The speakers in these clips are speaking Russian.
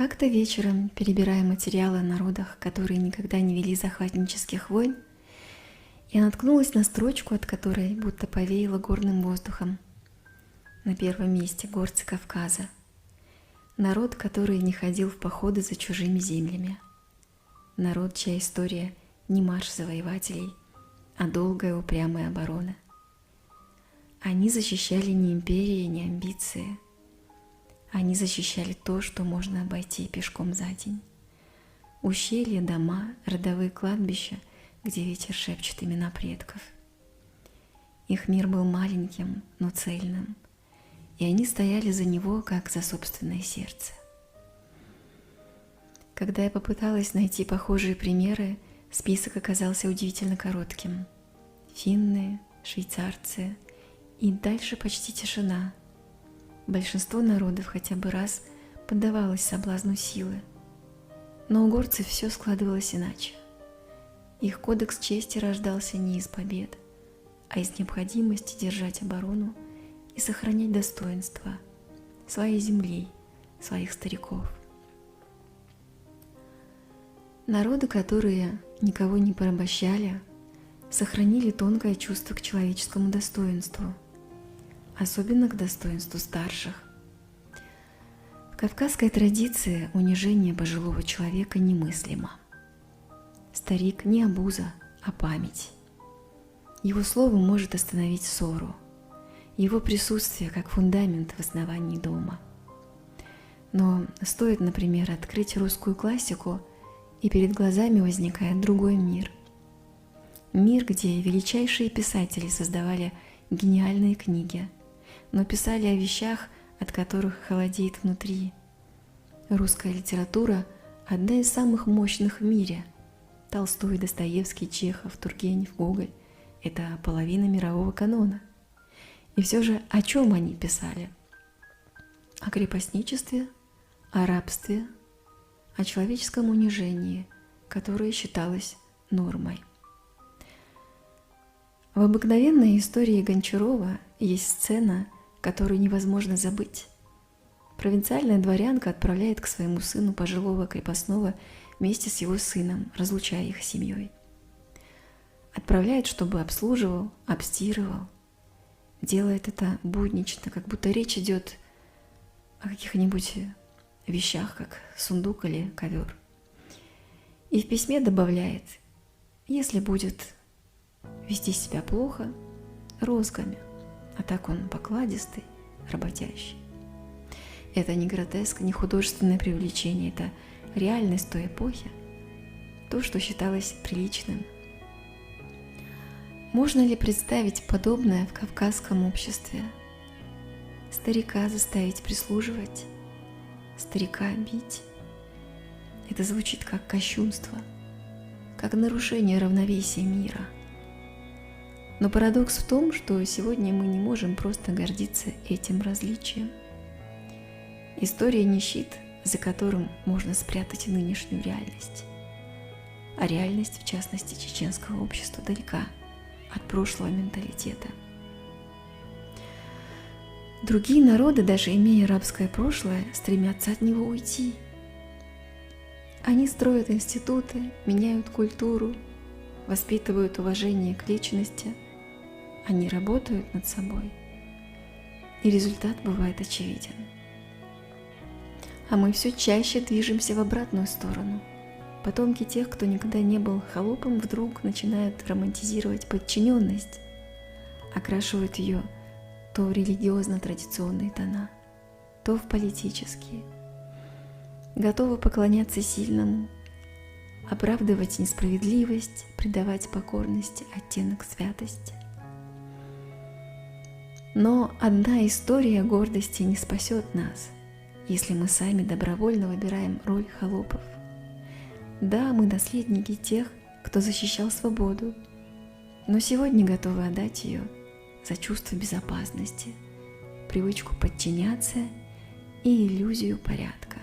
Как-то вечером, перебирая материалы о народах, которые никогда не вели захватнических войн, я наткнулась на строчку, от которой будто повеяло горным воздухом. На первом месте горцы Кавказа. Народ, который не ходил в походы за чужими землями. Народ, чья история не марш завоевателей, а долгая упрямая оборона. Они защищали не империи, не амбиции. Они защищали то, что можно обойти пешком за день. Ущелья, дома, родовые кладбища, где ветер шепчет имена предков. Их мир был маленьким, но цельным, и они стояли за него, как за собственное сердце. Когда я попыталась найти похожие примеры, список оказался удивительно коротким. Финны, швейцарцы и дальше почти тишина. Большинство народов хотя бы раз поддавалось соблазну силы. Но у горцев все складывалось иначе. Их кодекс чести рождался не из побед, а из необходимости держать оборону и сохранять достоинство своей земли, своих стариков. Народы, которые никого не порабощали, сохранили тонкое чувство к человеческому достоинству, особенно к достоинству старших. В кавказской традиции унижение пожилого человека немыслимо. Старик не обуза, а память. Его слово может остановить ссору, его присутствие как фундамент в основании дома. Но стоит, например, открыть русскую классику, и перед глазами возникает другой мир. Мир, где величайшие писатели создавали гениальные книги, но писали о вещах, от которых холодеет внутри. Русская литература – одна из самых мощных в мире. Толстой, Достоевский, Чехов, Тургенев, Гоголь – это половина мирового канона. И все же о чем они писали? О крепостничестве, о рабстве, о человеческом унижении, которое считалось нормой. В обыкновенной истории Гончарова есть сцена, которую невозможно забыть. Провинциальная дворянка отправляет к своему сыну пожилого крепостного вместе с его сыном, разлучая их с семьей. Отправляет, чтобы обслуживал, обстирывал. Делает это буднично, как будто речь идет о каких-нибудь вещах, как сундук или ковер. И в письме добавляет: если будет вести себя плохо, розгами, а так он покладистый, работящий. Это не гротеск, не художественное привлечение, это реальность той эпохи, то, что считалось приличным. Можно ли представить подобное в кавказском обществе? Старика заставить прислуживать, старика бить. Это звучит как кощунство, как нарушение равновесия мира. Но парадокс в том, что сегодня мы не можем просто гордиться этим различием. История не щит, за которым можно спрятать нынешнюю реальность. А реальность, в частности, чеченского общества, далека от прошлого менталитета. Другие народы, даже имея рабское прошлое, стремятся от него уйти. Они строят институты, меняют культуру, воспитывают уважение к личности. Они работают над собой. И результат бывает очевиден. А мы все чаще движемся в обратную сторону. Потомки тех, кто никогда не был холопом, вдруг начинают романтизировать подчиненность, окрашивают ее то в религиозно-традиционные тона, то в политические. Готовы поклоняться сильному, оправдывать несправедливость, придавать покорности оттенок святости. Но одна история гордости не спасет нас, если мы сами добровольно выбираем роль холопов. Да, мы наследники тех, кто защищал свободу, но сегодня готовы отдать ее за чувство безопасности, привычку подчиняться и иллюзию порядка.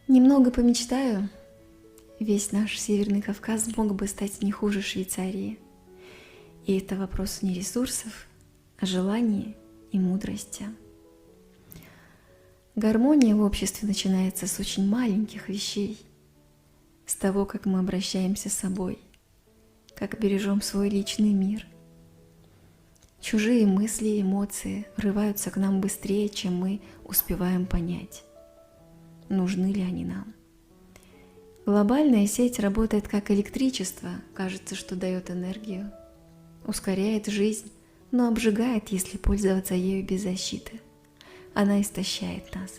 Немного помечтаю, весь наш Северный Кавказ мог бы стать не хуже Швейцарии. И это вопрос не ресурсов, а желания и мудрости. Гармония в обществе начинается с очень маленьких вещей, с того, как мы обращаемся с собой, как бережем свой личный мир. Чужие мысли и эмоции врываются к нам быстрее, чем мы успеваем понять, нужны ли они нам. Глобальная сеть работает как электричество, кажется, что дает энергию, ускоряет жизнь, но обжигает, если пользоваться ею без защиты. Она истощает нас.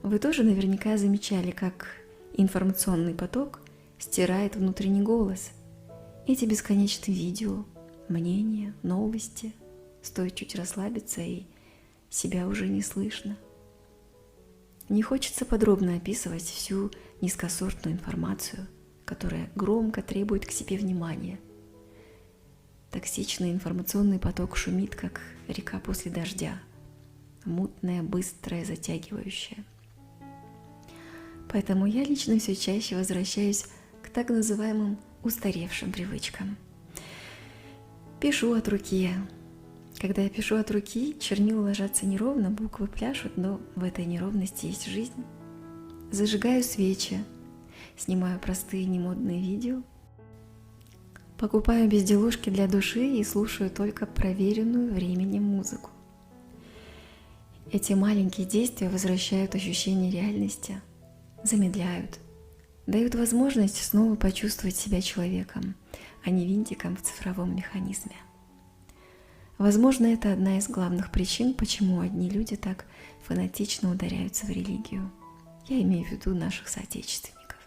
Вы тоже наверняка замечали, как информационный поток стирает внутренний голос. Эти бесконечные видео, мнения, новости. Стоит чуть расслабиться, и себя уже не слышно. Не хочется подробно описывать всю низкосортную информацию, которая громко требует к себе внимания. Токсичный информационный поток шумит, как река после дождя, мутная, быстрая, затягивающая. Поэтому я лично все чаще возвращаюсь к так называемым устаревшим привычкам. Пишу от руки. Когда я пишу от руки, чернила ложатся неровно, буквы пляшут, но в этой неровности есть жизнь. Зажигаю свечи, снимаю простые немодные видео, покупаю безделушки для души и слушаю только проверенную временем музыку. Эти маленькие действия возвращают ощущение реальности, замедляют, дают возможность снова почувствовать себя человеком, а не винтиком в цифровом механизме. Возможно, это одна из главных причин, почему одни люди так фанатично ударяются в религию. Я имею в виду наших соотечественников.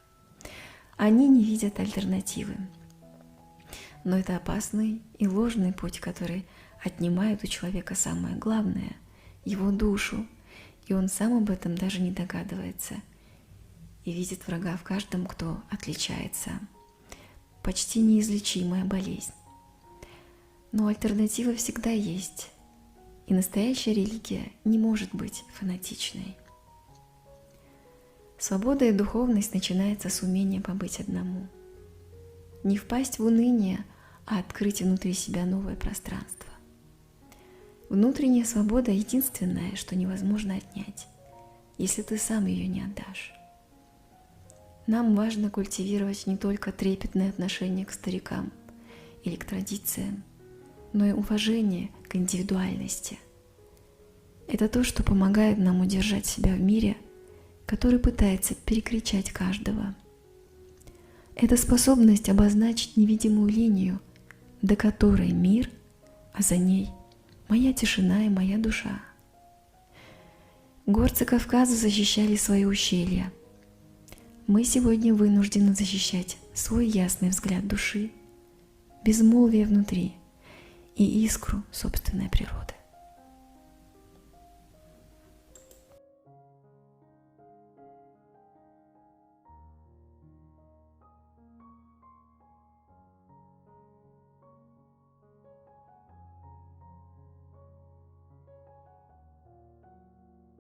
Они не видят альтернативы. Но это опасный и ложный путь, который отнимает у человека самое главное – его душу, и он сам об этом даже не догадывается и видит врага в каждом, кто отличается. Почти неизлечимая болезнь. Но альтернатива всегда есть, и настоящая религия не может быть фанатичной. Свобода и духовность начинается с умения побыть одному. Не впасть в уныние, а открыть внутри себя новое пространство. Внутренняя свобода – единственное, что невозможно отнять, если ты сам ее не отдашь. Нам важно культивировать не только трепетное отношение к старикам или к традициям, но и уважение к индивидуальности. Это то, что помогает нам удержать себя в мире, который пытается перекричать каждого. Это способность обозначить невидимую линию, до которой мир, а за ней моя тишина и моя душа. Горцы Кавказа защищали свои ущелья. Мы сегодня вынуждены защищать свой ясный взгляд души, безмолвие внутри и искру собственной природы.